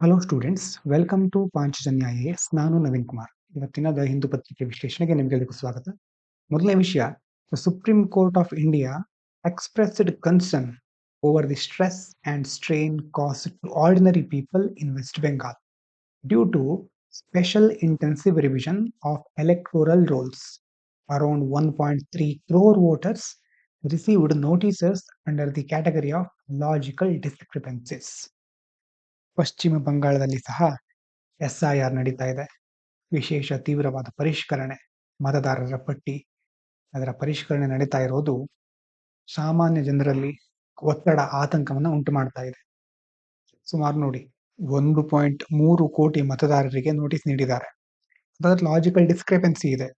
Hello students, welcome to Panchajanya IAS. ನಾನು ನವೀನ್ ಕುಮಾರ್. ಇವತ್ತಿನ the Hindu ಪತ್ರಿಕೆ ವಿಶ್ಲೇಷಣೆಗೆ ನಿಮಗೆಲ್ಲರಿಗೂ ಸ್ವಾಗತ. ಮೊದಲನೇ ವಿಷಯ, the Supreme Court of India expressed concern over the stress and strain caused to ordinary people in West Bengal due to special intensive revision of electoral rolls. Around 1.3 crore voters received notices under the category of logical discrepancies. ಪಶ್ಚಿಮ ಬಂಗಾಳದಲ್ಲಿ ಸಹ SIR ನಡೀತಾ ಇದೆ. ವಿಶೇಷ ತೀವ್ರವಾದ ಪರಿಷ್ಕರಣೆ, ಮತದಾರರ ಪಟ್ಟಿ, ಅದರ ಪರಿಷ್ಕರಣೆ ನಡೀತಾ ಇರೋದು ಸಾಮಾನ್ಯ ಜನರಲ್ಲಿ ಒತ್ತಡ, ಆತಂಕವನ್ನು ಉಂಟು ಮಾಡ್ತಾ ಇದೆ. ಸುಮಾರು ನೋಡಿ 1.3 ಕೋಟಿ ಮತದಾರರಿಗೆ ನೋಟಿಸ್ ನೀಡಿದ್ದಾರೆ. ಅದರಲ್ಲಿ ಲಾಜಿಕಲ್ ಡಿಸ್ಕ್ರೆಪೆನ್ಸಿ ಇದೆ.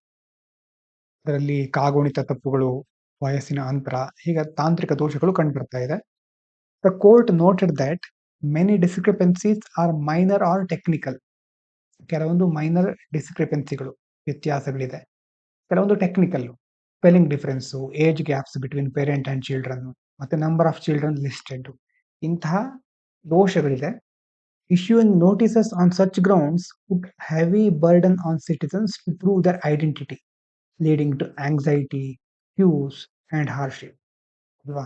ಅದರಲ್ಲಿ ಕಾಗುಣಿತ ತಪ್ಪುಗಳು, ವಯಸ್ಸಿನ ಅಂತರ, ಹೀಗೆ ತಾಂತ್ರಿಕ ದೋಷಗಳು ಕಂಡುಬರ್ತಾ ಇದೆ. The court noted that many discrepancies are minor or technical. ಕೆಲವೊಂದು ಮೈನರ್ ಡಿಸ್ಕ್ರಿಪೆನ್ಸಿಗಳು, ವ್ಯತ್ಯಾಸಗಳಿದೆ. ಕೆಲವೊಂದು technical, spelling difference, age gaps between parent and children, ಮತ್ತೆ ನಂಬರ್ ಆಫ್ ಚಿಲ್ಡ್ರನ್ ಲಿಸ್ಟೆಡ್, ಇಂತಹ ದೋಷಗಳಿದೆ. Issuing notices on such grounds put heavy burden on citizens to prove their identity, leading to anxiety, queues and hardship. ಅಲ್ವಾ?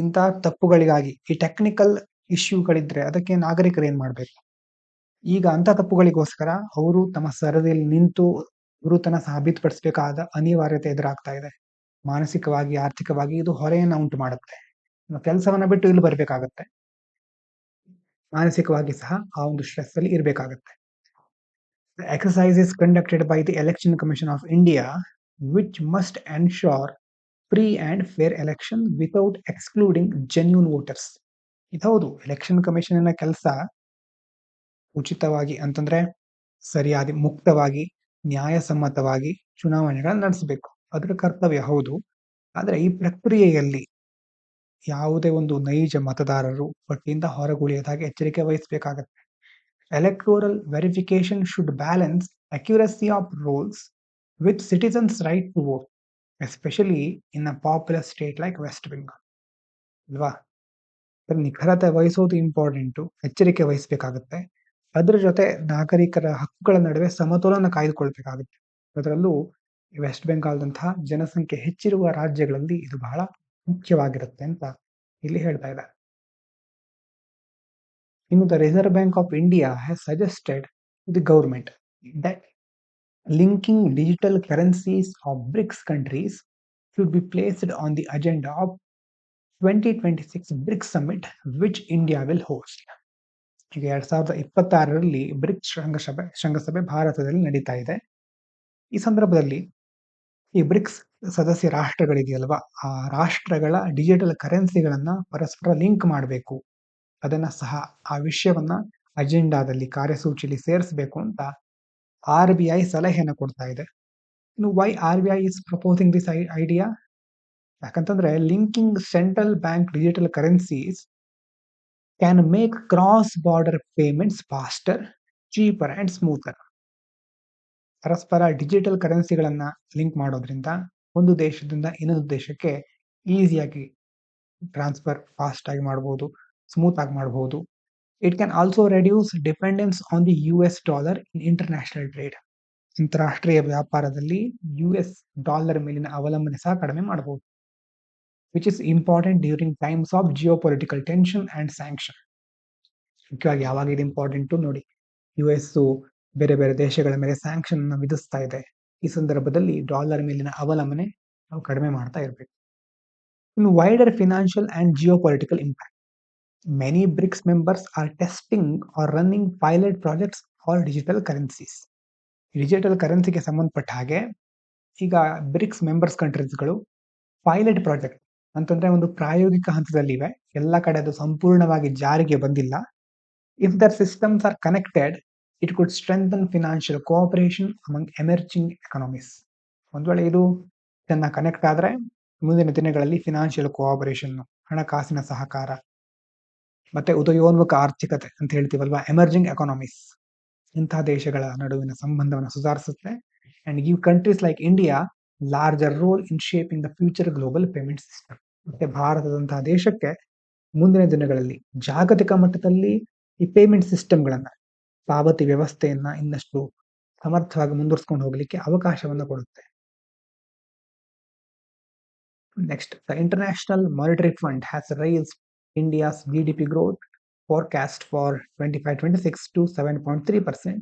ಇಂತಹ ತಪ್ಪುಗಳಿಗಾಗಿ ಈ technical ಇಶ್ಯೂಗಳಿದ್ರೆ ಅದಕ್ಕೆ ನಾಗರಿಕರು ಏನ್ ಮಾಡ್ಬೇಕು? ಈಗ ಅಂತ ತಪ್ಪುಗಳಿಗೋಸ್ಕರ ಅವರು ತಮ್ಮ ಸರದಿಯಲ್ಲಿ ನಿಂತು ಗುರುತನ ಸಾಬೀತುಪಡಿಸಬೇಕಾದ ಅನಿವಾರ್ಯತೆ ಎದುರಾಗ್ತಾ ಇದೆ. ಮಾನಸಿಕವಾಗಿ, ಆರ್ಥಿಕವಾಗಿ ಇದು ಹೊರೆಯನ್ನ ಉಂಟು ಮಾಡುತ್ತೆ. ಕೆಲಸವನ್ನ ಬಿಟ್ಟು ಇಲ್ಲಿ ಬರ್ಬೇಕಾಗತ್ತೆ. ಮಾನಸಿಕವಾಗಿ ಸಹ ಆ ಒಂದು ಸ್ಟ್ರೆಸ್ ಅಲ್ಲಿ ಇರಬೇಕಾಗತ್ತೆ. The exercise is conducted by the Election Commission of India, which must ensure free and fair election without excluding genuine voters. ಇದೌದು, ಎಲೆಕ್ಷನ್ ಕಮಿಷನ್ ಕೆಲಸ ಉಚಿತವಾಗಿ ಅಂತಂದ್ರೆ ಸರಿಯಾಗಿ, ಮುಕ್ತವಾಗಿ, ನ್ಯಾಯಸಮ್ಮತವಾಗಿ ಚುನಾವಣೆಗಳನ್ನ ನಡೆಸಬೇಕು. ಅದರ ಕರ್ತವ್ಯ ಹೌದು. ಆದ್ರೆ ಈ ಪ್ರಕ್ರಿಯೆಯಲ್ಲಿ ಯಾವುದೇ ಒಂದು ನೈಜ ಮತದಾರರು ಪಟ್ಟಿಯಿಂದ ಹೊರಗುಳಿಯದಾಗಿ ಎಚ್ಚರಿಕೆ ವಹಿಸಬೇಕಾಗತ್ತೆ. Electoral verification should balance accuracy of rolls with citizens' right to vote, especially in a populous state like West Bengal. ಅಲ್ವಾ? ನಿಖರತೆ ವಹಿಸೋದು ಇಂಪಾರ್ಟೆಂಟು, ಎಚ್ಚರಿಕೆ ವಹಿಸಬೇಕಾಗುತ್ತೆ. ಅದರ ಜೊತೆ ನಾಗರಿಕರ ಹಕ್ಕುಗಳ ನಡುವೆ ಸಮತೋಲನ ಕಾಯ್ದುಕೊಳ್ಬೇಕಾಗುತ್ತೆ. ಅದರಲ್ಲೂ ವೆಸ್ಟ್ ಬೆಂಗಾಲ್ದಂತಹ ಜನಸಂಖ್ಯೆ ಹೆಚ್ಚಿರುವ ರಾಜ್ಯಗಳಲ್ಲಿ ಇದು ಬಹಳ ಮುಖ್ಯವಾಗಿರುತ್ತೆ ಅಂತ ಇಲ್ಲಿ ಹೇಳ್ತಾ ಇದ್ದಾರೆ. ಇನ್ನು the Reserve Bank of India has suggested to the government that linking digital currencies of BRICS countries should be placed on the agenda of 2026 BRICS Summit, which India will host. ಈಗ 2026ರಲ್ಲಿ ಬ್ರಿಕ್ಸ್ ಶೃಂಗಸಭೆ ಭಾರತದಲ್ಲಿ ನಡೀತಾ ಇದೆ. ಈ ಸಂದರ್ಭದಲ್ಲಿ ಈ BRICS ಸದಸ್ಯ ರಾಷ್ಟ್ರಗಳಿದೆಯಲ್ವಾ, ಆ ರಾಷ್ಟ್ರಗಳ ಡಿಜಿಟಲ್ ಕರೆನ್ಸಿಗಳನ್ನ ಪರಸ್ಪರ ಲಿಂಕ್ ಮಾಡಬೇಕು. ಅದನ್ನ ಸಹ, ಆ ವಿಷಯವನ್ನ ಅಜೆಂಡಾದಲ್ಲಿ, ಕಾರ್ಯಸೂಚಿಯಲ್ಲಿ ಸೇರಿಸಬೇಕು ಅಂತ RBI ಸಲಹೆಯನ್ನು ಕೊಡ್ತಾ ಇದೆ. ಇನ್ನು why RBI is proposing this idea? ಯಾಕಂತಂದ್ರೆ linking central bank digital currencies can make cross border payments faster, cheaper and smoother. ಪರಸ್ಪರ ಡಿಜಿಟಲ್ ಕರೆನ್ಸಿಗಳನ್ನ ಲಿಂಕ್ ಮಾಡೋದ್ರಿಂದ ಒಂದು ದೇಶದಿಂದ ಇನ್ನೊಂದು ದೇಶಕ್ಕೆ ಈಸಿಯಾಗಿ ಟ್ರಾನ್ಸ್ಫರ್ ಫಾಸ್ಟ್ ಆಗಿ ಮಾಡಬಹುದು, ಸ್ಮೂತ್ ಆಗಿ ಮಾಡಬಹುದು. It can also reduce dependence on the US dollar in international trade. ಅಂತಾರಾಷ್ಟ್ರೀಯ ವ್ಯಾಪಾರದಲ್ಲಿ US ಡಾಲರ್ ಮೇಲಿನ ಅವಲಂಬನೆ ಸಹ ಕಡಿಮೆ ಮಾಡಬಹುದು, which is important during times of geopolitical tension and sanction. ಮುಖ್ಯವಾಗಿ ಯಾವಾಗ ಇದು ಇಂಪಾರ್ಟೆಂಟ್ ನೋಡಿ, US ಬೇರೆ ಬೇರೆ ದೇಶಗಳ ಮೇಲೆ ಸ್ಯಾಂಕ್ಷನ್ ಅನ್ನು ವಿಧಿಸ್ತಾ ಇದೆ. ಈ ಸಂದರ್ಭದಲ್ಲಿ ಡಾಲರ್ ಮೇಲಿನ ಅವಲಂಬನೆ ನಾವು ಕಡಿಮೆ ಮಾಡ್ತಾ ಇರಬೇಕು. ಇನ್ನು wider financial and geopolitical impact. Many BRICS members are testing or running pilot projects for digital currencies. Digital ಕರೆನ್ಸಿಗೆ ಸಂಬಂಧಪಟ್ಟ ಹಾಗೆ ಈಗ ಬ್ರಿಕ್ಸ್ ಮೆಂಬರ್ಸ್ ಕಂಟ್ರೀಸ್ಗಳು ಪೈಲಟ್ ಪ್ರಾಜೆಕ್ಟ್ ಅಂತಂದ್ರೆ ಒಂದು ಪ್ರಾಯೋಗಿಕ ಹಂತದಲ್ಲಿವೆ. ಎಲ್ಲ ಕಡೆ ಅದು ಸಂಪೂರ್ಣವಾಗಿ ಜಾರಿಗೆ ಬಂದಿಲ್ಲ. If their systems are connected, it could strengthen financial cooperation among emerging economies. ಒಂದ್ ವೇಳೆ ಇದು ಚೆನ್ನಾಗಿ ಕನೆಕ್ಟ್ ಆದ್ರೆ ಮುಂದಿನ ದಿನಗಳಲ್ಲಿ ಫಿನಾನ್ಷಿಯಲ್ ಕೋಆಪರೇಷನ್, ಹಣಕಾಸಿನ ಸಹಕಾರ, ಮತ್ತೆ ಉದಯೋನ್ಮುಖ ಆರ್ಥಿಕತೆ ಅಂತ ಹೇಳ್ತೀವಲ್ವಾ, ಎಮರ್ಜಿಂಗ್ ಎಕಾನಮೀಸ್, ಇಂತಹ ದೇಶಗಳ ನಡುವಿನ ಸಂಬಂಧವನ್ನು ಸುಧಾರಿಸುತ್ತೆ and give countries like India larger role in shaping the future global payment system. ಮತ್ತೆ ಭಾರತದಂತಹ ದೇಶಕ್ಕೆ ಮುಂದಿನ ದಿನಗಳಲ್ಲಿ ಜಾಗತಿಕ ಮಟ್ಟದಲ್ಲಿ ಈ ಪೇಮೆಂಟ್ ಸಿಸ್ಟಮ್ಗಳನ್ನ, ಪಾವತಿ ವ್ಯವಸ್ಥೆಯನ್ನ ಇನ್ನಷ್ಟು ಸಮರ್ಥವಾಗಿ ಮುಂದುವರಿಸ್ಕೊಂಡು ಹೋಗ್ಲಿಕ್ಕೆ ಅವಕಾಶವನ್ನು ಕೊಡುತ್ತೆ. Next, the International Monetary Fund has raised India's GDP growth forecast for 25-26 to 7.3%,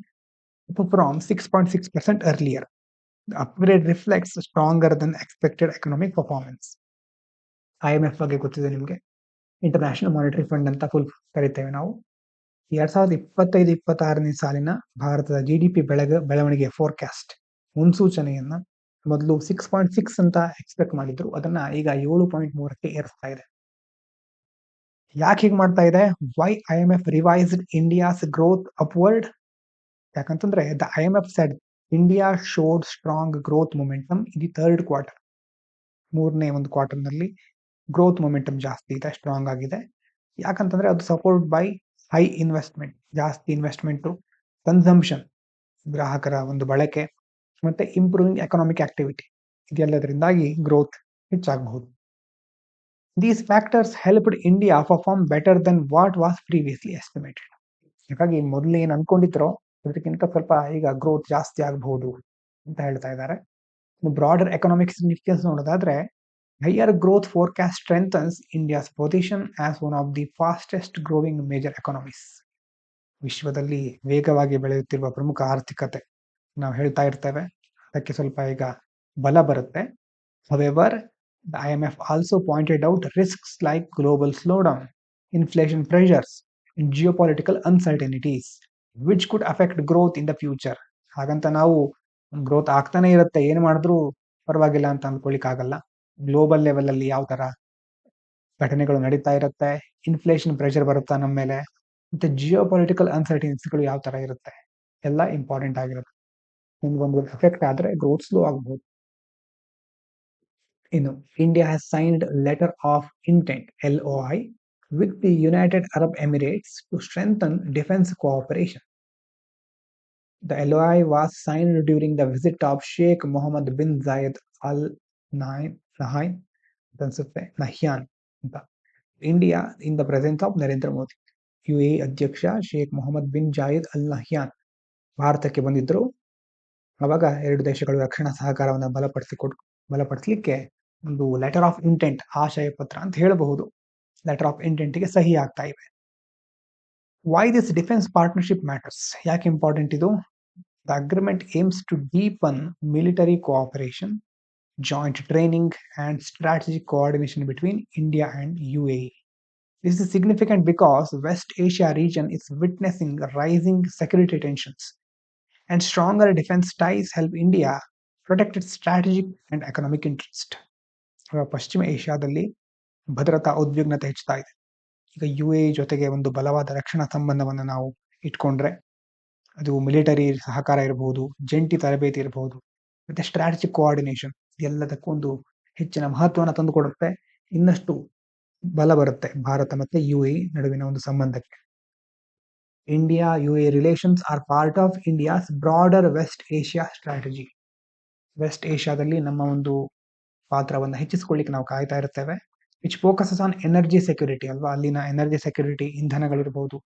up from 6.6% earlier. The upgrade reflects stronger than expected economic performance. IMF ಬಗ್ಗೆ ಗೊತ್ತಿದೆ ನಿಮಗೆ, ಇಂಟರ್ನ್ಯಾಷನಲ್ ಮಾನಿಟರಿ ಫಂಡ್ ಅಂತ ಫುಲ್ ಕರಿತೇವೆ ನಾವು. 2025-26ನೇ ಸಾಲಿನ ಭಾರತದ GDP ಬೆಳವಣಿಗೆ ಫೋರ್ಕಾಸ್ಟ್ ಮುನ್ಸೂಚನೆಯನ್ನ ಮೊದಲು 6.6 ಅಂತ ಎಕ್ಸ್ಪೆಕ್ಟ್ ಮಾಡಿದ್ರು, ಅದನ್ನ ಈಗ 7.3ಕ್ಕೆ ಏರಿಸ್ತಾ ಇದೆ. ಯಾಕೆ ಹೀಗೆ ಮಾಡ್ತಾ ಇದೆ? Why IMF revised India's growth upward? ಯಾಕಂತಂದ್ರೆ the IMF said India showed strong growth momentum in the third quarter. ಮೂರನೇ ಒಂದು ಕ್ವಾರ್ಟರ್ ನಲ್ಲಿ ಗ್ರೋತ್ ಮೊಮೆಂಟಮ್ ಜಾಸ್ತಿ ಇದೆ, ಸ್ಟ್ರಾಂಗ್ ಆಗಿದೆ. ಯಾಕಂತಂದ್ರೆ ಅದು ಸಪೋರ್ಟ್ ಬೈ ಹೈ ಇನ್ವೆಸ್ಟ್ಮೆಂಟ್, ಜಾಸ್ತಿ ಇನ್ವೆಸ್ಟ್ಮೆಂಟ್, ಕನ್ಸಂಪ್ಷನ್, ಗ್ರಾಹಕರ ಒಂದು ಬಳಕೆ, ಮತ್ತೆ ಇಂಪ್ರೂವಿಂಗ್ ಎಕನಾಮಿಕ್ ಆಕ್ಟಿವಿಟಿ, ಇದೆಲ್ಲದರಿಂದಾಗಿ ಗ್ರೋತ್ ಹೆಚ್ಚಾಗಬಹುದು. These factors helped India perform better than what was previously estimated. ಹಾಗಾಗಿ ಮೊದಲು ಏನು ಅನ್ಕೊಂಡಿದ್ರೋ ಅದಕ್ಕಿಂತ ಸ್ವಲ್ಪ ಈಗ ಗ್ರೋತ್ ಜಾಸ್ತಿ ಆಗಬಹುದು ಅಂತ ಹೇಳ್ತಾ ಇದ್ದಾರೆ. ಬ್ರಾಡರ್ ಎಕನಾಮಿಕ್ ಸಿಗ್ನಿಫಿಕೆನ್ಸ್ ನೋಡೋದಾದ್ರೆ, higher growth forecast strengthens India's position as one of the fastest growing major economies. ವಿಶ್ವದಲ್ಲಿ ವೇಗವಾಗಿ ಬೆಳೆಯುತ್ತಿರುವ ಪ್ರಮುಖ ಆರ್ಥಿಕತೆ ನಾವು ಹೇಳ್ತಾ ಇರ್ತೇವೆ, ಅದಕ್ಕೆ ಸ್ವಲ್ಪ ಈಗ ಬಲ ಬರುತ್ತೆ. However, the IMF also pointed out risks like global slowdown, inflation pressures, and geopolitical uncertainties, which could affect growth in the future. ಹಾಗಂತ ನಾವು ಗ್ರೋತ್ ಆಗ್ತಾನೆ ಇರುತ್ತೆ, ಏನು ಮಾಡಿದ್ರು ಪರವಾಗಿಲ್ಲ ಅಂತ ಅಂದ್ಕೊಳ್ಳಿಕ್ ಆಗಲ್ಲ. ಗ್ಲೋಬಲ್ ಲೆವೆಲ್ ಅಲ್ಲಿ ಯಾವ ತರ ಘಟನೆಗಳು ನಡೀತಾ ಇರುತ್ತೆ, ಇನ್ಫ್ಲೇಷನ್ ಪ್ರೆಷರ್ ಬರುತ್ತಾ ನಮ್ಮ ಮೇಲೆ, ಮತ್ತೆ ಜಿಯೋಪೊಲಿಟಿಕಲ್ ಅನ್ಸರ್ಟಿನಿಟಿಗಳು ಯಾವ ತರ ಇರುತ್ತೆ, ಎಲ್ಲ ಇಂಪಾರ್ಟೆಂಟ್ ಆಗಿರುತ್ತೆ. ಒಂದು ಎಫೆಕ್ಟ್ ಆದ್ರೆ ಗ್ರೋತ್ ಸ್ಲೋ ಆಗಬಹುದು. ಇನ್ನು India has signed letter of intent LOI with the United Arab Emirates to strengthen defense cooperation. The LOI was signed during the visit of Sheikh Mohammed bin Zayed Al Nahyan India in the presence of Narendra Modi. UAE ಅಧ್ಯಕ್ಷ Sheikh Mohammed bin Zayed Al Nahyan ಭಾರತಕ್ಕೆ ಬಂದಿದ್ರು. ಅವಾಗ ಎರಡು ದೇಶಗಳು ರಕ್ಷಣಾ ಸಹಕಾರವನ್ನು ಬಲಪಡಿಸಲಿಕ್ಕೆ ಒಂದು letter of intent, ಆಶಯ ಪತ್ರ ಅಂತ ಹೇಳಬಹುದು, ಲೆಟರ್ ಆಫ್ ಇಂಟೆಂಟ್ಗೆ ಸಹಿ ಆಗ್ತಾ ಇವೆ. Why this defence partnership matters? ಯಾಕೆ ಇಂಪಾರ್ಟೆಂಟ್ ಇದು? The agreement aims to deepen military cooperation, joint training and strategic coordination between India and UAE. This is significant because West Asia region is witnessing rising security tensions, and stronger defense ties help India protect its strategic and economic interest. ಪಶ್ಚಿಮ ಏಷ್ಯಾದಲ್ಲಿ ಭದ್ರತಾ ಉದ್ವಿಗ್ನತೆ ಹೆಚ್ಚುತ್ತಾ ಇದೆ. ಈಗ UAE ಜೊತೆಗೆ ಒಂದು ಬಲವಾದ ರಕ್ಷಣಾ ಸಂಬಂಧವನ್ನು ನಾವು ಇಟ್ಕೊಂಡ್ರೆ, ಅದು ಮಿಲಿಟರಿ ಸಹಕಾರ ಇರಬಹುದು, ಜಂಟಿ ತರಬೇತಿ ಇರಬಹುದು, ಮತ್ತೆ ಸ್ಟ್ರಾಟಜಿಕ್ ಕೋಆರ್ಡಿನೇಷನ್, ಎಲ್ಲದಕ್ಕೂ ಒಂದು ಹೆಚ್ಚಿನ ಮಹತ್ವವನ್ನು ತಂದುಕೊಡುತ್ತೆ. ಇನ್ನಷ್ಟು ಬಲ ಬರುತ್ತೆ ಭಾರತ ಮತ್ತೆ UAE ನಡುವಿನ ಒಂದು ಸಂಬಂಧಕ್ಕೆ. India UAE relations are part of India's broader West Asia strategy. West ಏಷ್ಯಾದಲ್ಲಿ ನಮ್ಮ ಒಂದು ಪಾತ್ರವನ್ನು ಹೆಚ್ಚಿಸಿಕೊಳ್ಳಿಕ್ಕೆ ನಾವು ಕಾಯ್ತಾ ಇರ್ತೇವೆ. Which focuses on energy security ಅಲ್ವಾ, ಅಲ್ಲಿನ ಎನರ್ಜಿ ಸೆಕ್ಯೂರಿಟಿ, ಇಂಧನಗಳಿರ್ಬೋದು,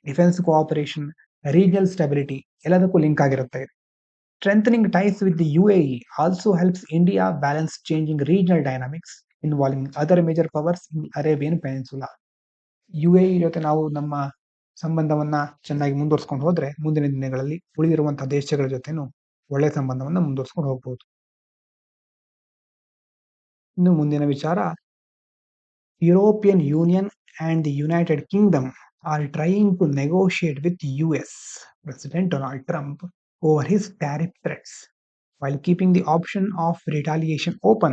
ಡಿಫೆನ್ಸ್ ಕೋಆಪರೇಷನ್, ರೀಜನಲ್ ಸ್ಟೆಬಿಲಿಟಿ, ಎಲ್ಲದಕ್ಕೂ ಲಿಂಕ್ ಆಗಿರುತ್ತೆ. Strengthening ties with the UAE also helps India balance changing regional dynamics involving other major powers in the Arabian Peninsula. UAE ಜೊತೆ ನಾವು ನಮ್ಮ ಸಂಬಂಧವನ್ನ ಚೆನ್ನಾಗಿ ಮುಂದುವರ್ಸ್ಕೊಂಡು ಹೋದ್ರೆ ಮುಂದಿನ ದಿನಗಳಲ್ಲಿ ಉಳಿದಿರುವಂತಹ ದೇಶಗಳ ಜೊತೆನೂ ಒಳ್ಳೆ ಸಂಬಂಧವನ್ನ ಮುಂದುವರ್ಸ್ಕೊಂಡು ಹೋಗ್ಬೋದು. ಇನ್ನು ಮುಂದಿನ ವಿಚಾರ, European union and the United Kingdom are trying to negotiate with US President Donald Trump over his tariff threats, while keeping the option of retaliation open.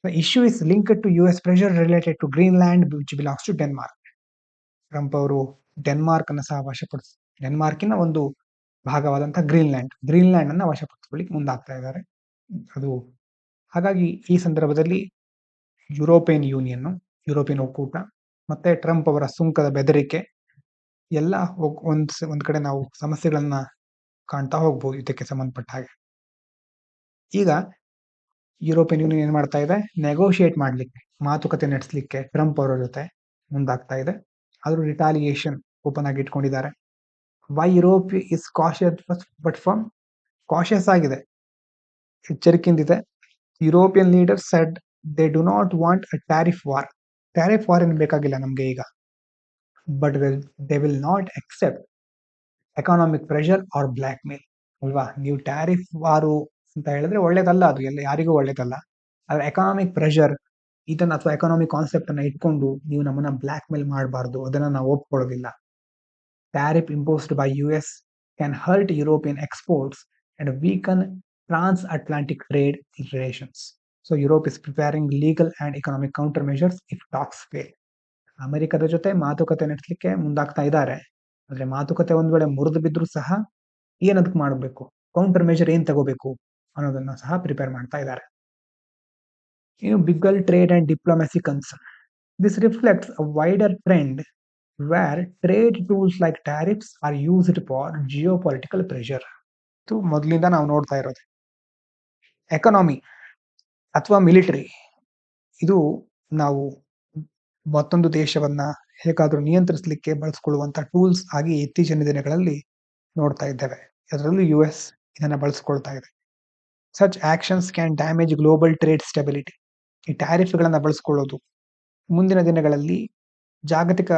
The issue is linked to US pressure related to Greenland, which belongs to Denmark. Trump ಅವರು Denmark ಅನ್ನು ಸಹ ಡೆನ್ಮಾರ್ಕಿನ ಒಂದು ಭಾಗವಾದಂತಹ Greenland ಅನ್ನ ವಶಪಡಿಸಿಕೊಳ್ಳಿಕ್ಕೆ ಮುಂದಾಗ್ತಾ ಇದ್ದಾರೆ. ಅದು ಹಾಗಾಗಿ ಈ ಸಂದರ್ಭದಲ್ಲಿ ಯುರೋಪಿಯನ್ ಒಕ್ಕೂಟ ಮತ್ತೆ ಟ್ರಂಪ್ ಅವರ ಸುಂಕದ ಬೆದರಿಕೆ ಎಲ್ಲ ಒಂದ್ ಕಡೆ ನಾವು ಸಮಸ್ಯೆಗಳನ್ನ ಕಾಣ್ತಾ ಹೋಗ್ಬೋದು ಇದಕ್ಕೆ ಸಂಬಂಧಪಟ್ಟ ಹಾಗೆ. ಈಗ ಯುರೋಪಿಯನ್ ಯೂನಿಯನ್ ಏನ್ ಮಾಡ್ತಾ ಇದೆ, ನೆಗೋಷಿಯೇಟ್ ಮಾಡ್ಲಿಕ್ಕೆ, ಮಾತುಕತೆ ನಡೆಸಲಿಕ್ಕೆ ಟ್ರಂಪ್ ಅವರ ಜೊತೆ ಮುಂದಾಗ್ತಾ ಇದೆ. ಆದ್ರೂ ರಿಟಾಲಿಯೇಷನ್ ಓಪನ್ ಆಗಿ ಇಟ್ಕೊಂಡಿದ್ದಾರೆ. Why Europe is cautious but firm, cautious ಆಗಿದೆ, ಎಚ್ಚರಿಕೆಯಿಂದಿದೆ. European leaders said they do not want a tariff war. Tariff war ಏನು ಬೇಕಾಗಿಲ್ಲ ನಮಗೆ ಈಗ, but they will not accept economic pressure or blackmail. ಅಲ್ವಾ, ನೀವು ಟ್ಯಾರಿಫ್ ವಾರು ಅಂತ ಹೇಳಿದ್ರೆ ಒಳ್ಳೇದಲ್ಲ, ಅದು ಎಲ್ಲ ಯಾರಿಗೂ ಒಳ್ಳೇದಲ್ಲ. ಆದ್ರೆ ಎಕಾನಾಮಿಕ್ ಪ್ರೆಷರ್ ಇದನ್ನ ಅಥವಾ ಎಕಾನಾಮಿಕ್ ಕಾನ್ಸೆಪ್ಟ್ ಅನ್ನ ಇಟ್ಕೊಂಡು ನೀವು ನಮ್ಮನ್ನ ಬ್ಲ್ಯಾಕ್ ಮೇಲ್ ಮಾಡಬಾರ್ದು, ಅದನ್ನ ನಾವು ಒಪ್ಕೊಳ್ಳೋದಿಲ್ಲ. Tariff imposed by US can hurt European exports and weaken transatlantic trade relations. So Europe is preparing legal and economic countermeasures if talks fail. ಅಮೆರಿಕದ ಜೊತೆ ಮಾತುಕತೆ ನಡೆಸಲಿಕ್ಕೆ ಮುಂದಾಗ್ತಾ ಇದ್ದಾರೆ. ಆದ್ರೆ ಮಾತುಕತೆ ಒಂದ್ ವೇಳೆ ಮುರಿದು ಬಿದ್ರೂ ಸಹ ಏನದಕ್ಕೆ ಮಾಡಬೇಕು, ಕೌಂಟರ್ ಮೆಜರ್ ಏನ್ ತಗೋಬೇಕು ಅನ್ನೋದನ್ನ ಸಹ ಪ್ರಿಪೇರ್ ಮಾಡ್ತಾ ಇದ್ದಾರೆ. ಇನ್ನು bigger trade and diplomacy concern. This reflects a wider trend where trade tools like tariffs are used for geopolitical pressure. ಇದು ಮೊದಲಿಂದ ನಾವು ನೋಡ್ತಾ ಇರೋದು. ಎಕಾನಮಿ ಅಥವಾ ಮಿಲಿಟರಿ, ಇದು ನಾವು ಮತ್ತೊಂದು ದೇಶವನ್ನ ಹೇಗಾದ್ರೂ ನಿಯಂತ್ರಿಸಲಿಕ್ಕೆ ಬಳಸ್ಕೊಳ್ಳುವಂತ ಟೂಲ್ಸ್ ಆಗಿ ಇತ್ತೀಚಿನ ದಿನಗಳಲ್ಲಿ ನೋಡ್ತಾ ಇದ್ದೇವೆ. ಅದರಲ್ಲೂ US ಇದನ್ನ ಬಳಸ್ಕೊಳ್ತಾ ಇದೆ. Such actions can damage global trade stability. ಈ ಟ್ಯಾರಿಫ್ ಗಳನ್ನ ಬಳಸ್ಕೊಳ್ಳೋದು ಮುಂದಿನ ದಿನಗಳಲ್ಲಿ ಜಾಗತಿಕ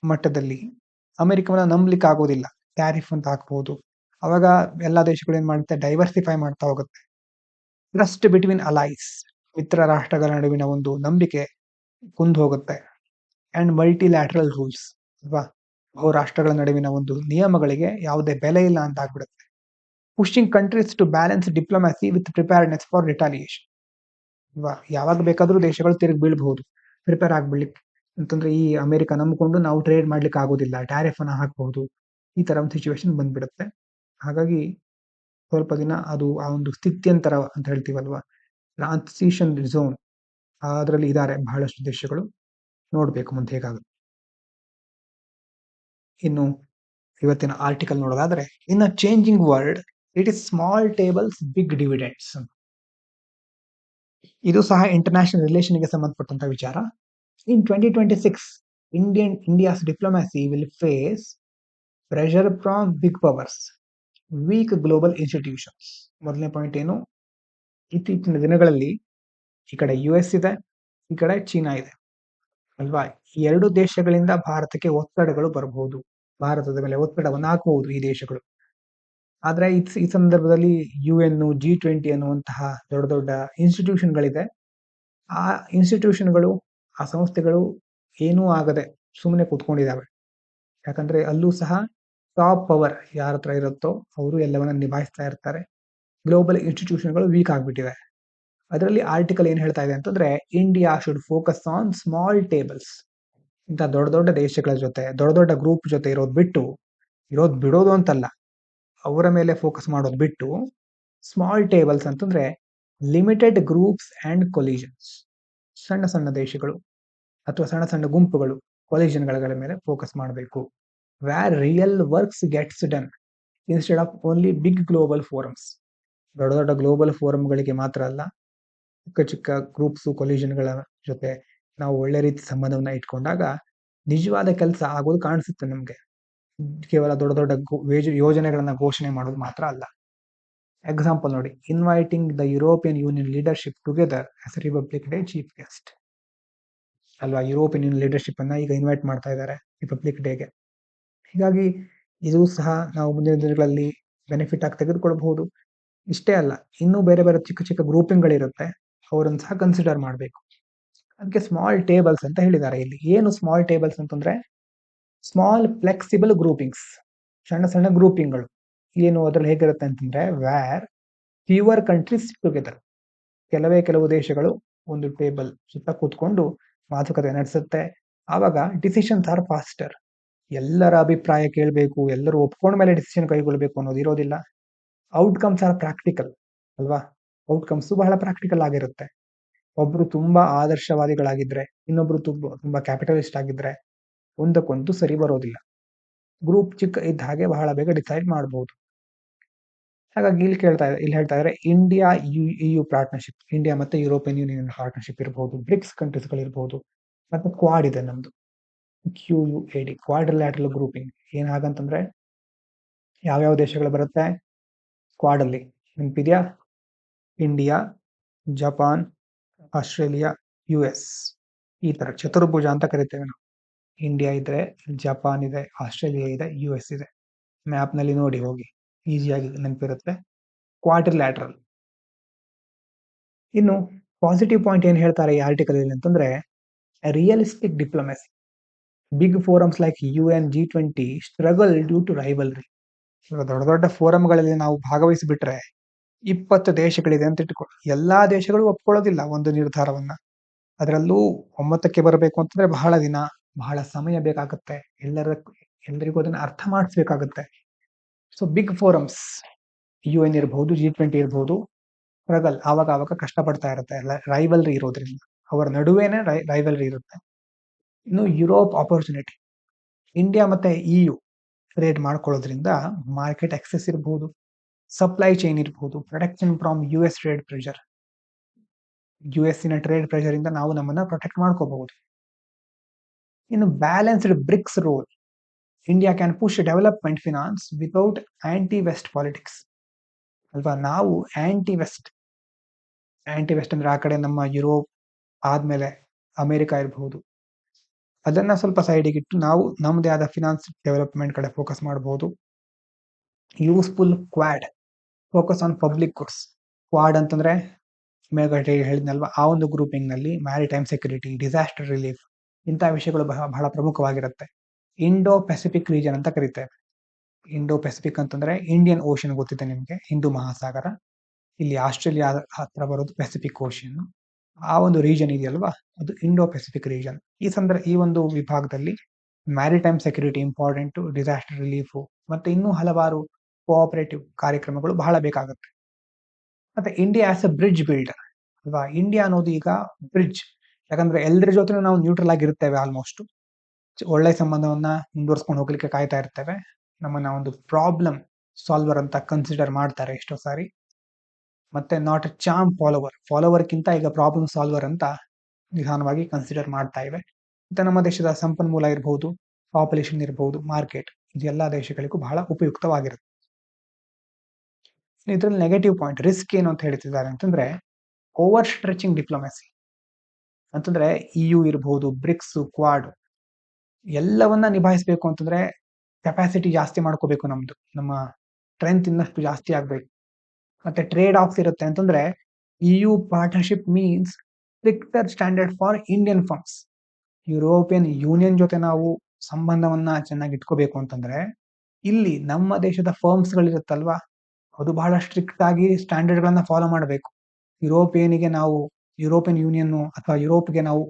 ಮಟ್ಟದಲ್ಲಿ ಅಮೆರಿಕವನ್ನ ನಂಬಲಿಕ್ಕೆ ಆಗೋದಿಲ್ಲ. ಟ್ಯಾರಿಫ್ ಅಂತ ಹಾಕಬಹುದು, ಅವಾಗ ಎಲ್ಲಾ ದೇಶಗಳು ಏನ್ ಮಾಡುತ್ತೆ, ಡೈವರ್ಸಿಫೈ ಮಾಡ್ತಾ ಹೋಗುತ್ತೆ. ಟ್ರಸ್ಟ್ ಬಿಟ್ವೀನ್ ಅಲೈಸ್, ಮಿತ್ರ ರಾಷ್ಟ್ರಗಳ ನಡುವಿನ ಒಂದು ನಂಬಿಕೆ ಕುಂದು ಹೋಗುತ್ತೆ. ಅಂಡ್ ಮಲ್ಟಿಲ್ಯಾಟ್ರಲ್ ರೂಲ್ಸ್, ಅಲ್ವಾ, ಬಹು ರಾಷ್ಟ್ರಗಳ ನಡುವಿನ ಒಂದು ನಿಯಮಗಳಿಗೆ ಯಾವುದೇ ಬೆಲೆ ಇಲ್ಲ ಅಂತ ಆಗ್ಬಿಡುತ್ತೆ. Pushing countries to balance diplomacy with preparedness for retaliation. ಅಲ್ವಾ, ಯಾವಾಗ ಬೇಕಾದ್ರೂ ದೇಶಗಳು ತಿರುಗಿ ಬೀಳ್ಬಹುದು, ಪ್ರಿಪೇರ್ ಆಗ್ಬಿಡ್ಲಿಕ್ಕೆ. ಅಂತಂದ್ರೆ ಈ ಅಮೆರಿಕ ನಂಬಿಕೊಂಡು ನಾವು ಟ್ರೇಡ್ ಮಾಡ್ಲಿಕ್ಕೆ ಆಗೋದಿಲ್ಲ, ಟ್ಯಾರಿಫ್ ಅನ್ನ ಹಾಕಬಹುದು, ಈ ತರ ಒಂದು ಸಿಚುವೇಶನ್ ಬಂದ್ಬಿಡುತ್ತೆ. ಹಾಗಾಗಿ ಸ್ವಲ್ಪ ದಿನ ಅದು ಆ ಒಂದು ಸ್ಥಿತ್ಯಂತರ ಅಂತ ಹೇಳ್ತೀವಲ್ವಾ, ಟ್ರಾನ್ಸಿಷನ್ ಝೋನ್, ಅದರಲ್ಲಿ ಇದ್ದಾರೆ ಬಹಳಷ್ಟು ದೇಶಗಳು. ನೋಡ್ಬೇಕು ಮುಂದೆ ಹೇಗಾಗುತ್ತೆ. ಇನ್ನು ಇವತ್ತಿನ ಆರ್ಟಿಕಲ್ ನೋಡೋದಾದ್ರೆ, in a changing world it is small tables big dividends. ಇದು ಸಹ ಇಂಟರ್ನ್ಯಾಷನಲ್ ರಿಲೇಷನ್ಗೆ ಸಂಬಂಧಪಟ್ಟಂತ ವಿಚಾರ. In 2026, India's diplomacy will face pressure from big powers, weak global institutions. ಮೊದಲನೇ ಪಾಯಿಂಟ್ ಏನು, ಇತ್ತೀಚಿನ ದಿನಗಳಲ್ಲಿ ಈ ಕಡೆ US ಇದೆ, ಈ ಕಡೆ ಚೀನಾ ಇದೆ, ಅಲ್ವಾ. ಈ ಎರಡು ದೇಶಗಳಿಂದ ಭಾರತಕ್ಕೆ ಒತ್ತಡಗಳು ಬರಬಹುದು, ಭಾರತದ ಮೇಲೆ ಒತ್ತಡವನ್ನು ಹಾಕಬಹುದು ಈ ದೇಶಗಳು. ಆದ್ರೆ ಈ ಸಂದರ್ಭದಲ್ಲಿ UN, G20 ಅನ್ನುವಂತಹ ದೊಡ್ಡ ದೊಡ್ಡ ಇನ್ಸ್ಟಿಟ್ಯೂಷನ್ಗಳಿದೆ. ಆ ಇನ್ಸ್ಟಿಟ್ಯೂಷನ್ಗಳು, ಆ ಸಂಸ್ಥೆಗಳು ಏನೂ ಆಗದೆ ಸುಮ್ಮನೆ ಕೂತ್ಕೊಂಡಿದ್ದಾವೆ. ಯಾಕಂದ್ರೆ ಅಲ್ಲೂ ಸಹ ಟಾಪ್ ಪವರ್ ಯಾರ ಹತ್ರ ಇರುತ್ತೋ ಅವರು ಎಲ್ಲವನ್ನ ನಿಭಾಯಿಸ್ತಾ ಇರ್ತಾರೆ. ಗ್ಲೋಬಲ್ ಇನ್ಸ್ಟಿಟ್ಯೂಷನ್ಗಳು ವೀಕ್ ಆಗ್ಬಿಟ್ಟಿವೆ. ಅದರಲ್ಲಿ ಆರ್ಟಿಕಲ್ ಏನ್ ಹೇಳ್ತಾ ಇದೆ ಅಂತಂದ್ರೆ, India should focus on small tables. ಇಂಥ ದೊಡ್ಡ ದೊಡ್ಡ ದೇಶಗಳ ಜೊತೆ, ದೊಡ್ಡ ದೊಡ್ಡ ಗ್ರೂಪ್ ಜೊತೆ ಇರೋದು ಬಿಡೋದು ಅಂತಲ್ಲ, ಅವರ ಮೇಲೆ ಫೋಕಸ್ ಮಾಡೋದು ಬಿಟ್ಟು, ಸ್ಮಾಲ್ ಟೇಬಲ್ಸ್ ಅಂತಂದ್ರೆ ಲಿಮಿಟೆಡ್ ಗ್ರೂಪ್ಸ್ ಅಂಡ್ ಕೊಲಿಷನ್ಸ್, ಸಣ್ಣ ಸಣ್ಣ ದೇಶಗಳು ಅಥವಾ ಸಣ್ಣ ಸಣ್ಣ ಗುಂಪುಗಳು, ಕೊಲಿಷನ್ಗಳ ಮೇಲೆ ಫೋಕಸ್ ಮಾಡಬೇಕು. Where real works gets done instead of only big global forums. ದೊಡ್ಡ ದೊಡ್ಡ ಗ್ಲೋಬಲ್ ಫೋರಮ್ಗಳಿಗೆ ಮಾತ್ರ ಅಲ್ಲ, ಚಿಕ್ಕ ಚಿಕ್ಕ ಗ್ರೂಪ್ಸ್, ಕೊಲಿಷನ್ಗಳ ಜೊತೆ ನಾವು ಒಳ್ಳೆ ರೀತಿ ಸಂಬಂಧವನ್ನ ಇಟ್ಕೊಂಡಾಗ ನಿಜವಾದ ಕೆಲಸ ಆಗೋದು ಕಾಣಿಸುತ್ತೆ ನಮ್ಗೆ. ಕೇವಲ ದೊಡ್ಡ ದೊಡ್ಡ ಯೋಜನೆಗಳನ್ನ ಘೋಷಣೆ ಮಾಡೋದು ಮಾತ್ರ ಅಲ್ಲ. ಎಕ್ಸಾಂಪಲ್ ನೋಡಿ, inviting the European union leadership together as republic day chief guest. ಅಲ್ವಾ, ಯುರೋಪಿಯನ್ ಯೂನಿಯನ್ ಲೀಡರ್ಶಿಪ್ ಅನ್ನ ಈಗ ಇನ್ವೈಟ್ ಮಾಡ್ತಾ ಇದ್ದಾರೆ ರಿಪಬ್ಲಿಕ್ ಡೇಗೆ. ಹೀಗಾಗಿ ಇದು ಸಹ ನಾವು ಮುಂದಿನ ದಿನಗಳಲ್ಲಿ ಬೆನಿಫಿಟ್ ಆಗಿ ತೆಗೆದುಕೊಳ್ಬಹುದು. ಇಷ್ಟೇ ಅಲ್ಲ, ಇನ್ನೂ ಬೇರೆ ಬೇರೆ ಚಿಕ್ಕ ಚಿಕ್ಕ ಗ್ರೂಪಿಂಗ್ಗಳಿರುತ್ತೆ, ಅವರನ್ನು ಸಹ ಕನ್ಸಿಡರ್ ಮಾಡಬೇಕು. ಅದಕ್ಕೆ ಸ್ಮಾಲ್ ಟೇಬಲ್ಸ್ ಅಂತ ಹೇಳಿದ್ದಾರೆ. ಇಲ್ಲಿ ಏನು ಸ್ಮಾಲ್ ಟೇಬಲ್ಸ್ ಅಂತಂದ್ರೆ, ಸ್ಮಾಲ್ ಫ್ಲೆಕ್ಸಿಬಲ್ ಗ್ರೂಪಿಂಗ್ಸ್, ಸಣ್ಣ ಸಣ್ಣ ಗ್ರೂಪಿಂಗ್ಗಳು. ಏನು ಅದ್ರಲ್ಲಿ ಹೇಗಿರುತ್ತೆ ಅಂತಂದ್ರೆ, ವ್ಯಾರ್ ಫ್ಯೂವರ್ ಕಂಟ್ರೀಸ್ ಟುಗೆದರ್, ಕೆಲವು ದೇಶಗಳು ಒಂದು ಟೇಬಲ್ ಸುತ್ತ ಕೂತ್ಕೊಂಡು ಮಾತುಕತೆ ನಡೆಸುತ್ತೆ. ಆವಾಗ ಡಿಸಿಷನ್ಸ್ ಆರ್ ಫಾಸ್ಟರ್. ಎಲ್ಲರ ಅಭಿಪ್ರಾಯ ಕೇಳಬೇಕು, ಎಲ್ಲರೂ ಒಪ್ಕೊಂಡ ಮೇಲೆ ಡಿಸಿಷನ್ ಕೈಗೊಳ್ಬೇಕು ಅನ್ನೋದು ಇರೋದಿಲ್ಲ. ಔಟ್ಕಮ್ಸ್ ಆರ್ ಪ್ರಾಕ್ಟಿಕಲ್, ಅಲ್ವಾ, ಔಟ್ಕಮ್ಸ್ ಬಹಳ ಪ್ರಾಕ್ಟಿಕಲ್ ಆಗಿರುತ್ತೆ. ಒಬ್ರು ತುಂಬಾ ಆದರ್ಶವಾದಿಗಳಾಗಿದ್ರೆ, ಇನ್ನೊಬ್ರು ತುಂಬಾ ಕ್ಯಾಪಿಟಲಿಸ್ಟ್ ಆಗಿದ್ರೆ ಒಂದಕ್ಕೊಂದು ಸರಿ ಬರೋದಿಲ್ಲ. ಗ್ರೂಪ್ ಚಿಕ್ಕ ಇದ್ದ ಹಾಗೆ ಬಹಳ ಬೇಗ ಡಿಸೈಡ್ ಮಾಡಬಹುದು. ಹಾಗಾಗಿ ಇಲ್ಲಿ ಹೇಳ್ತಾ ಇದ್ದಾರೆ, ಇಂಡಿಯಾ EU ಪಾರ್ಟ್ನರ್ಶಿಪ್, ಇಂಡಿಯಾ ಮತ್ತೆ ಯುರೋಪಿಯನ್ ಯೂನಿಯನ್ ಪಾರ್ಟ್ನರ್ಶಿಪ್ ಇರಬಹುದು, ಬ್ರಿಕ್ಸ್ ಕಂಟ್ರೀಸ್ ಗಳಿರಬಹುದು, ಮತ್ತೆ ಕ್ವಾಡ್ ಇದೆ ನಮ್ದು. QUAD ಕ್ವಾಡ್ರಿಲ್ಯಾಟ್ರಲ್ ಗ್ರೂಪಿಂಗ್ ಏನ್ ಹಾಗಂತಂದ್ರೆ ಯಾವ್ಯಾವ ದೇಶಗಳು ಬರುತ್ತೆ ಕ್ವಾಡ್ ಅಲ್ಲಿ ನೆನಪಿದ್ಯಾ? ಇಂಡಿಯಾ, ಜಪಾನ್, ಆಸ್ಟ್ರೇಲಿಯಾ, US ಈ ತರ ಚತುರ್ಭುಜ ಅಂತ ಕರಿತೇವೆ ನಾವು. ಇಂಡಿಯಾ ಇದೆ, ಜಪಾನ್ ಇದೆ, ಆಸ್ಟ್ರೇಲಿಯಾ ಇದೆ, US ಇದೆ. ಮ್ಯಾಪ್ ನಲ್ಲಿ ನೋಡಿ ಹೋಗಿ, ಈಸಿಯಾಗಿ ನೆನಪಿರುತ್ತೆ. ಕ್ವಾಡ್ರಿಲ್ಯಾಟ್ರಲ್. ಇನ್ನು ಪಾಸಿಟಿವ್ ಪಾಯಿಂಟ್ ಏನ್ ಹೇಳ್ತಾರೆ ಈ ಆರ್ಟಿಕಲ್ ಅಲ್ಲಿ ಅಂತಂದ್ರೆ realistic diplomacy. Big forums like UN, G20 struggle due to rivalry. ದೊಡ್ಡ ದೊಡ್ಡ ಫೋರಮ್ಗಳಲ್ಲಿ ನಾವು ಭಾಗವಹಿಸಿಬಿಟ್ರೆ 20 ದೇಶಗಳಿದೆ ಅಂತ ಇಟ್ಕೊ, ಎಲ್ಲಾ ದೇಶಗಳು ಒಪ್ಕೊಳ್ಳೋದಿಲ್ಲ ಒಂದು ನಿರ್ಧಾರವನ್ನ. ಅದರಲ್ಲೂ ಒಮ್ಮತಕ್ಕೆ ಬರಬೇಕು ಅಂತಂದ್ರೆ ಬಹಳ ದಿನ, ಬಹಳ ಸಮಯ ಬೇಕಾಗುತ್ತೆ. ಎಲ್ಲರಿಗೂ ಅದನ್ನ ಅರ್ಥ ಮಾಡಿಸ್ಬೇಕಾಗುತ್ತೆ. ಸೊ ಬಿಗ್ ಫೋರಮ್ಸ್ UN ಇರಬಹುದು, G20 ಇರಬಹುದು, ಸ್ಟ್ರಗಲ್ ಆವಾಗ ಕಷ್ಟ ಪಡ್ತಾ ಇರುತ್ತೆ. ರೈವಲ್ರಿ ಇರೋದ್ರಿಂದ ಅವರ ನಡುವೆನೆ ರೈವಲ್ರಿ ಇರುತ್ತೆ. ಇನ್ನು ಯುರೋಪ್ ಆಪರ್ಚುನಿಟಿ. ಇಂಡಿಯಾ ಮತ್ತೆ EU ಟ್ರೇಡ್ ಮಾಡ್ಕೊಳ್ಳೋದ್ರಿಂದ ಮಾರ್ಕೆಟ್ ಆಕ್ಸೆಸ್ ಇರಬಹುದು, ಸಪ್ಲೈ ಚೈನ್ ಇರಬಹುದು, protection from US trade pressure. US ನ ಟ್ರೇಡ್ ಪ್ರೆಷರ್ ಇಂದ ನಾವು ನಮ್ಮನ್ನ ಪ್ರೊಟೆಕ್ಟ್ ಮಾಡ್ಕೋಬಹುದು. ಇನ್ನು balanced BRICS role. India can push development finance without anti West politics ಅಲ್ವಾ? ನಾವು ಆಂಟಿ ವೆಸ್ಟ್ ಅಂದ್ರೆ ಆ ಕಡೆ ನಮ್ಮ ಯುರೋಪ್ ಆದ್ಮೇಲೆ ಅಮೆರಿಕ ಇರಬಹುದು, ಅದನ್ನ ಸ್ವಲ್ಪ ಸೈಡಿಗೆ ಇಟ್ಟು ನಾವು ನಮ್ದೇ ಆದ ಫಿನಾನ್ಸ್ ಡೆವಲಪ್ಮೆಂಟ್ ಕಡೆ ಫೋಕಸ್ ಮಾಡಬಹುದು. Useful Quad, focus on public goods. Quad ಅಂತಂದ್ರೆ ಮೇಲ್ಗಡೆ ಹೇಳಿದ್ನಲ್ವಾ, ಆ ಒಂದು ಗ್ರೂಪಿಂಗ್ ನಲ್ಲಿ ಮ್ಯಾರಿಟೈಮ್ ಸೆಕ್ಯೂರಿಟಿ, ಡಿಸಾಸ್ಟರ್ ರಿಲೀಫ್ ಇಂತಹ ವಿಷಯಗಳು ಬಹಳ ಪ್ರಮುಖವಾಗಿರುತ್ತೆ. ಇಂಡೋ ಪೆಸಿಫಿಕ್ ರೀಜನ್ ಅಂತ ಕರೀತೇವೆ. ಇಂಡೋ ಪೆಸಿಫಿಕ್ ಅಂತಂದ್ರೆ ಇಂಡಿಯನ್ ಓಷನ್ ಗೊತ್ತಿದೆ ನಿಮ್ಗೆ, ಹಿಂದೂ ಮಹಾಸಾಗರ. ಇಲ್ಲಿ ಆಸ್ಟ್ರೇಲಿಯಾ ಹತ್ರ ಬರೋದು ಪೆಸಿಫಿಕ್ ಓಷನ್. ಆ ಒಂದು ರೀಜನ್ ಇದೆಯಲ್ವಾ, ಅದು ಇಂಡೋ ಪೆಸಿಫಿಕ್ ರೀಜನ್. ಈ ಒಂದು ವಿಭಾಗದಲ್ಲಿ maritime security important, disaster relief ಮತ್ತೆ ಇನ್ನೂ ಹಲವಾರು ಕೋಆಪರೇಟಿವ್ ಕಾರ್ಯಕ್ರಮಗಳು ಬಹಳ ಬೇಕಾಗುತ್ತೆ. ಮತ್ತೆ India as A bridge builder ಅಲ್ವಾ? ಇಂಡಿಯಾ ಅನ್ನೋದು ಈಗ ಬ್ರಿಡ್ಜ್, ಯಾಕಂದ್ರೆ ಎಲ್ಲರ ಜೊತೆ ನಾವು ನ್ಯೂಟ್ರಲ್ ಆಗಿರುತ್ತೇವೆ. ಆಲ್ಮೋಸ್ಟ್ ಒಳ್ಳೆ ಸಂಬಂಧವನ್ನ ಮುಂದುವರ್ಸ್ಕೊಂಡು ಹೋಗ್ಲಿಕ್ಕೆ ಕಾಯ್ತಾ ಇರ್ತೇವೆ. ನಮ್ಮನ್ನ ಒಂದು ಪ್ರಾಬ್ಲಮ್ ಸಾಲ್ವರ್ ಅಂತ ಕನ್ಸಿಡರ್ ಮಾಡ್ತಾರೆ ಎಷ್ಟೋ ಸಾರಿ. ಮತ್ತೆ ನಾಟ್ ಎ ಚಾಮ್ ಫಾಲೋವರ್ಕ್ಕಿಂತ ಈಗ ಪ್ರಾಬ್ಲಮ್ ಸಾಲ್ವರ್ ಅಂತ ನಿಧಾನವಾಗಿ ಕನ್ಸಿಡರ್ ಮಾಡ್ತಾ ಇವೆ. ಮತ್ತೆ ನಮ್ಮ ದೇಶದ ಸಂಪನ್ಮೂಲ ಇರಬಹುದು, ಪಾಪ್ಯುಲೇಷನ್ ಇರಬಹುದು, ಮಾರ್ಕೆಟ್, ಇದೆಲ್ಲ ದೇಶಗಳಿಗೂ ಬಹಳ ಉಪಯುಕ್ತವಾಗಿರುತ್ತೆ. ಇದ್ರಲ್ಲಿ ನೆಗೆಟಿವ್ ಪಾಯಿಂಟ್, ರಿಸ್ಕ್ ಏನು ಅಂತ ಹೇಳ್ತಿದ್ದಾರೆ ಅಂತಂದ್ರೆ ಓವರ್ ಸ್ಟ್ರೆಚಿಂಗ್ ಡಿಪ್ಲೊಮೆಸಿ ಅಂತಂದ್ರೆ EU ಇರಬಹುದು, ಬ್ರಿಕ್ಸ್, ಕ್ವಾಡ್ ಎಲ್ಲವನ್ನ ನಿಭಾಯಿಸಬೇಕು ಅಂತಂದ್ರೆ ಕೆಪಾಸಿಟಿ ಜಾಸ್ತಿ ಮಾಡ್ಕೋಬೇಕು. ನಮ್ಮ ಸ್ಟ್ರೆಂತ್ ಇನ್ನಷ್ಟು ಜಾಸ್ತಿ ಆಗ್ಬೇಕು. ಮತ್ತೆ ಟ್ರೇಡ್ ಆಫ್ಸ್ ಇರುತ್ತೆ ಅಂತಂದ್ರೆ EU partnership means stricter standard for Indian firms. European union ಜೊತೆ ನಾವು ಸಂಬಂಧವನ್ನ ಚೆನ್ನಾಗಿ ಇಟ್ಕೋಬೇಕು ಅಂತಂದ್ರೆ ಇಲ್ಲಿ ನಮ್ಮ ದೇಶದ ಫರ್ಮ್ಸ್ ಗಳಿರುತ್ತಲ್ವಾ, ಅದು ಬಹಳ ಸ್ಟ್ರಿಕ್ಟ್ ಆಗಿ ಸ್ಟ್ಯಾಂಡರ್ಡ್ ಗಳನ್ನ ಫಾಲೋ ಮಾಡಬೇಕು. ಯುರೋಪಿಯನ್ ಯೂನಿಯನ್ ಅಥವಾ ಯುರೋಪ್ಗೆ ನಾವು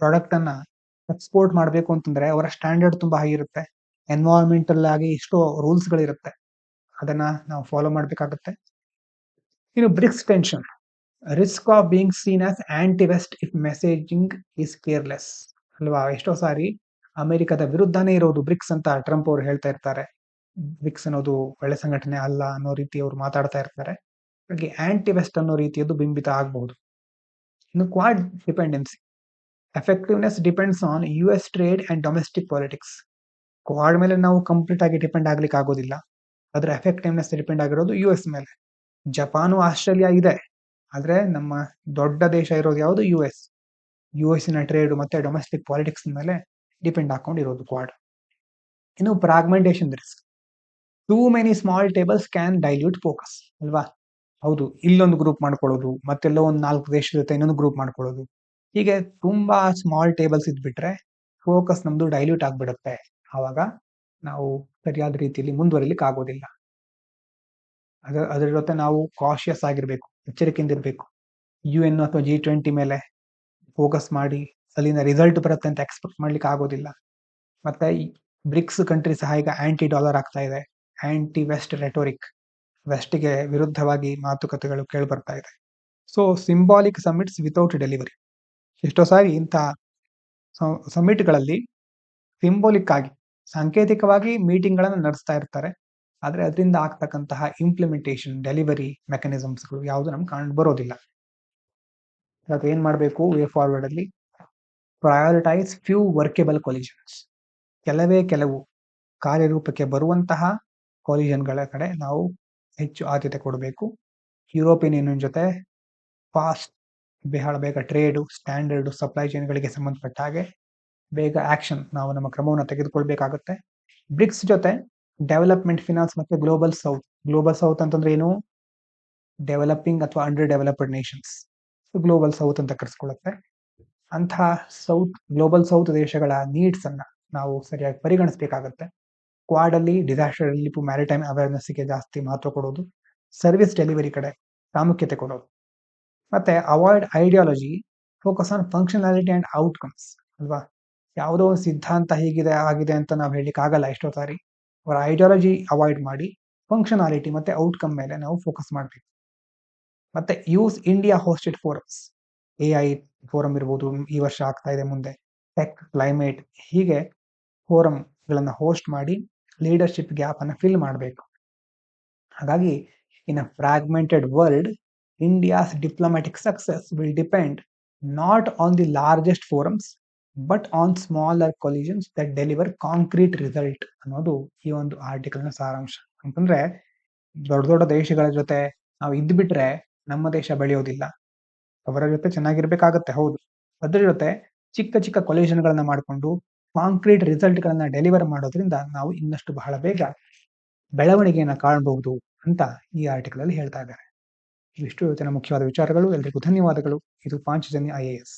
ಪ್ರಾಡಕ್ಟ್ ಅನ್ನ ಎಕ್ಸ್ಪೋರ್ಟ್ ಮಾಡಬೇಕು ಅಂತಂದ್ರೆ ಅವರ ಸ್ಟ್ಯಾಂಡರ್ಡ್ ತುಂಬಾ ಹೈ ಇರುತ್ತೆ. ಎನ್ವೈರನ್ಮೆಂಟಲ್ ಆಗಿ ಎಷ್ಟೋ ರೂಲ್ಸ್ ಗಳಿರುತ್ತೆ, ಅದನ್ನ ನಾವು ಫಾಲೋ ಮಾಡಬೇಕಾಗುತ್ತೆ. ಇನ್ನು BRICS tension, risk of being seen as anti West if messaging is careless ಅಲ್ವಾ? ಎಷ್ಟೋ ಸಾರಿ ಅಮೆರಿಕದ ವಿರುದ್ಧನೇ ಇರೋದು ಬ್ರಿಕ್ಸ್ ಅಂತ ಟ್ರಂಪ್ ಅವರು ಹೇಳ್ತಾ ಇರ್ತಾರೆ. ಬ್ರಿಕ್ಸ್ ಅನ್ನೋದು ಒಳ್ಳೆ ಸಂಘಟನೆ ಅಲ್ಲ ಅನ್ನೋ ರೀತಿ ಅವರು ಮಾತಾಡ್ತಾ ಇರ್ತಾರೆ. ಹಾಗೆ ಆಂಟಿ ವೆಸ್ಟ್ ಅನ್ನೋ ರೀತಿಯದ್ದು ಬಿಂಬಿತ ಆಗಬಹುದು. ಇನ್ನು Quad dependency, effectiveness depends on US trade and domestic politics. Quad ಮೇಲೆ ನಾವು ಕಂಪ್ಲೀಟ್ ಆಗಿ ಡಿಪೆಂಡ್ ಆಗ್ಲಿಕ್ಕೆ ಆಗೋದಿಲ್ಲ, ಅದರ ಎಫೆಕ್ಟಿವ್ನೆಸ್ ಡಿಪೆಂಡ್ ಆಗಿರೋದು US ಮೇಲೆ. ಜಪಾನು, ಆಸ್ಟ್ರೇಲಿಯಾ ಇದೆ, ಆದ್ರೆ ನಮ್ಮ ದೊಡ್ಡ ದೇಶ ಇರೋದು ಯಾವುದು US ನ ಟ್ರೇಡ್ ಮತ್ತೆ ಡೊಮೆಸ್ಟಿಕ್ ಪಾಲಿಟಿಕ್ಸ್ ಮೇಲೆ ಡಿಪೆಂಡ್ ಹಾಕೊಂಡಿರೋದು ಕ್ವಾಡ್. ಇನ್ನು fragmentation risk, too many small tables can dilute focus ಅಲ್ವಾ? ಹೌದು, ಇಲ್ಲೊಂದು ಗ್ರೂಪ್ ಮಾಡ್ಕೊಳ್ಳೋದು, ಮತ್ತೆಲ್ಲೋ ಒಂದು 4 ದೇಶದ ಜೊತೆ ಇನ್ನೊಂದು ಗ್ರೂಪ್ ಮಾಡ್ಕೊಳ್ಳೋದು, ಹೀಗೆ ತುಂಬಾ ಸ್ಮಾಲ್ ಟೇಬಲ್ಸ್ ಇದ್ಬಿಟ್ರೆ ಫೋಕಸ್ ನಮ್ದು ಡೈಲ್ಯೂಟ್ ಆಗ್ಬಿಡುತ್ತೆ. ಆವಾಗ ನಾವು ಸರಿಯಾದ ರೀತಿಯಲ್ಲಿ ಮುಂದುವರಿಲಿಕ್ಕೆ ಆಗೋದಿಲ್ಲ. ಅದರ ಜೊತೆ ನಾವು ಕಾಶಿಯಸ್ ಆಗಿರ್ಬೇಕು, ಎಚ್ಚರಿಕೆಯಿಂದ ಇರಬೇಕು. UN ಅಥವಾ G20 ಮೇಲೆ ಫೋಕಸ್ ಮಾಡಿ ಅಲ್ಲಿನ ರಿಸಲ್ಟ್ ಬರುತ್ತೆ ಅಂತ ಎಕ್ಸ್ಪೆಕ್ಟ್ ಮಾಡ್ಲಿಕ್ಕೆ ಆಗೋದಿಲ್ಲ. ಮತ್ತೆ ಬ್ರಿಕ್ಸ್ ಕಂಟ್ರಿ ಸಹ ಈಗ ಆಂಟಿ ಡಾಲರ್ ಆಗ್ತಾ ಇದೆ, ಆಂಟಿ ವೆಸ್ಟ್ ರೆಟೋರಿಕ್, ವೆಸ್ಟ್ಗೆ ವಿರುದ್ಧವಾಗಿ ಮಾತುಕತೆಗಳು ಕೇಳಿ ಬರ್ತಾ ಇದೆ. So symbolic summits without delivery. ಎಷ್ಟೋ ಸಾರಿ ಇಂಥ ಸಮಿಟ್ಗಳಲ್ಲಿ ಸಿಂಬಾಲಿಕ್ ಆಗಿ, ಸಾಂಕೇತಿಕವಾಗಿ ಮೀಟಿಂಗ್ ಗಳನ್ನ ನಡೆಸ್ತಾ ಇರ್ತಾರೆ, ಆದ್ರೆ ಅದರಿಂದ ಆಗ್ತಕ್ಕಂತಹ ಇಂಪ್ಲಿಮೆಂಟೇಷನ್, ಡೆಲಿವರಿ ಮೆಕಾನಿಸಮ್ಸ್ಗಳು ಯಾವುದು ನಮ್ಗೆ ಕಂಡು ಬರೋದಿಲ್ಲ. ಏನ್ ಮಾಡಬೇಕು ವೇ ಫಾರ್ವರ್ಡ್ ಅಲ್ಲಿ? Prioritize few workable coalitions. ಕೆಲವು ಕಾರ್ಯರೂಪಕ್ಕೆ ಬರುವಂತಹ ಕೊಲಿಷನ್ಗಳ ಕಡೆ ನಾವು ಹೆಚ್ಚು ಆದ್ಯತೆ ಕೊಡಬೇಕು. ಯುರೋಪಿಯನ್ ಯೂನಿಯನ್ ಜೊತೆ ಫಾಸ್ಟ್ ಬಹಳ ಬೇಗ ಟ್ರೇಡು, ಸ್ಟ್ಯಾಂಡರ್ಡು, ಸಪ್ಲೈ ಚೈನ್ಗಳಿಗೆ ಸಂಬಂಧಪಟ್ಟ ಹಾಗೆ ಬೇಗ ಆಕ್ಷನ್ ನಾವು ನಮ್ಮ ಕ್ರಮವನ್ನು ತೆಗೆದುಕೊಳ್ಬೇಕಾಗುತ್ತೆ. ಬ್ರಿಕ್ಸ್ ಜೊತೆ ಡೆವಲಪ್ಮೆಂಟ್ ಫಿನಾನ್ಸ್ ಮತ್ತೆ ಗ್ಲೋಬಲ್ ಸೌತ್ ಅಂತಂದ್ರೆ ಏನು? ಡೆವಲಪಿಂಗ್ ಅಥವಾ under developed Nations, global south ಅಂತ ಕರೆಸ್ಕೊಳ್ಳುತ್ತೆ. ಅಂತಹ ಗ್ಲೋಬಲ್ ಸೌತ್ ದೇಶಗಳ ನೀಡ್ಸ್ ಅನ್ನ ನಾವು ಸರಿಯಾಗಿ ಪರಿಗಣಿಸಬೇಕಾಗತ್ತೆ. ಕ್ವಾಡ್ ಅಲ್ಲಿ ಡಿಸಾಸ್ಟರ್ ರಿಲೀಫ್, ಮ್ಯಾರಿಟೈಮ್ ಅವೇರ್ನೆಸ್ಗೆ ಜಾಸ್ತಿ ಮಹತ್ವ ಕೊಡೋದು, ಸರ್ವಿಸ್ ಡೆಲಿವರಿ ಕಡೆ ಪ್ರಾಮುಖ್ಯತೆ ಕೊಡೋದು, ಮತ್ತೆ avoid ideology, focus on functionality and outcomes ಅಲ್ವಾ. ಯಾವುದೋ ಒಂದು ಸಿದ್ಧಾಂತ ಹೀಗಿದೆ ಆಗಿದೆ ಅಂತ ನಾವು ಹೇಳಿಕ್ ಆಗಲ್ಲ ಎಷ್ಟೋ ಸಾರಿ. ಅವರ ಐಡಿಯಾಲಜಿ ಅವಾಯ್ಡ್ ಮಾಡಿ ಫಂಕ್ಷನಾಲಿಟಿ ಮತ್ತೆ ಔಟ್ಕಮ್ ಮೇಲೆ ನಾವು ಫೋಕಸ್ ಮಾಡಬೇಕು. ಮತ್ತೆ use India hosted forums, AI forum ಇರ್ಬೋದು, ಈ ವರ್ಷ ಆಗ್ತಾ ಇದೆ, ಮುಂದೆ ಟೆಕ್, ಕ್ಲೈಮೇಟ್, ಹೀಗೆ ಫೋರಂಗಳನ್ನ ಹೋಸ್ಟ್ ಮಾಡಿ ಲೀಡರ್ಶಿಪ್ ಗ್ಯಾಪ್ ಅನ್ನು ಫಿಲ್ ಮಾಡಬೇಕು. ಹಾಗಾಗಿ in a fragmented world, India's diplomatic success will depend not on the largest forums but on smaller coalitions that deliver concrete result ಅನ್ನೋದು ಈ ಒಂದು ಆರ್ಟಿಕಲ್ನ ಸಾರಾಂಶ. ಅಂತಂದ್ರೆ ದೊಡ್ಡ ದೊಡ್ಡ ದೇಶಗಳ ಜೊತೆ ನಾವು ಇದ್ಬಿಟ್ರೆ ನಮ್ಮ ದೇಶ ಬೆಳೆಯೋದಿಲ್ಲ. ಅವರ ಜೊತೆ ಚೆನ್ನಾಗಿರ್ಬೇಕಾಗತ್ತೆ, ಹೌದು. ಅದ್ರ ಜೊತೆ ಚಿಕ್ಕ ಚಿಕ್ಕ ಕೊಲಿಷನ್ಗಳನ್ನ ಮಾಡಿಕೊಂಡು ಕಾಂಕ್ರೀಟ್ ರಿಸಲ್ಟ್ ಗಳನ್ನ ಡೆಲಿವರ್ ಮಾಡೋದ್ರಿಂದ ನಾವು ಇನ್ನಷ್ಟು ಬಹಳ ಬೇಗ ಬೆಳವಣಿಗೆಯನ್ನ ಕಾಣಬಹುದು ಅಂತ ಈ ಆರ್ಟಿಕಲ್ ಅಲ್ಲಿ ಹೇಳ್ತಾ ಇದ್ದಾರೆ. ಇಷ್ಟು ಇವತ್ತಿನ ಮುಖ್ಯವಾದ ವಿಚಾರಗಳು. ಎಲ್ರಿಗೂ ಧನ್ಯವಾದಗಳು. ಇದು ಪಾಂಚಜನ್ಯ IAS.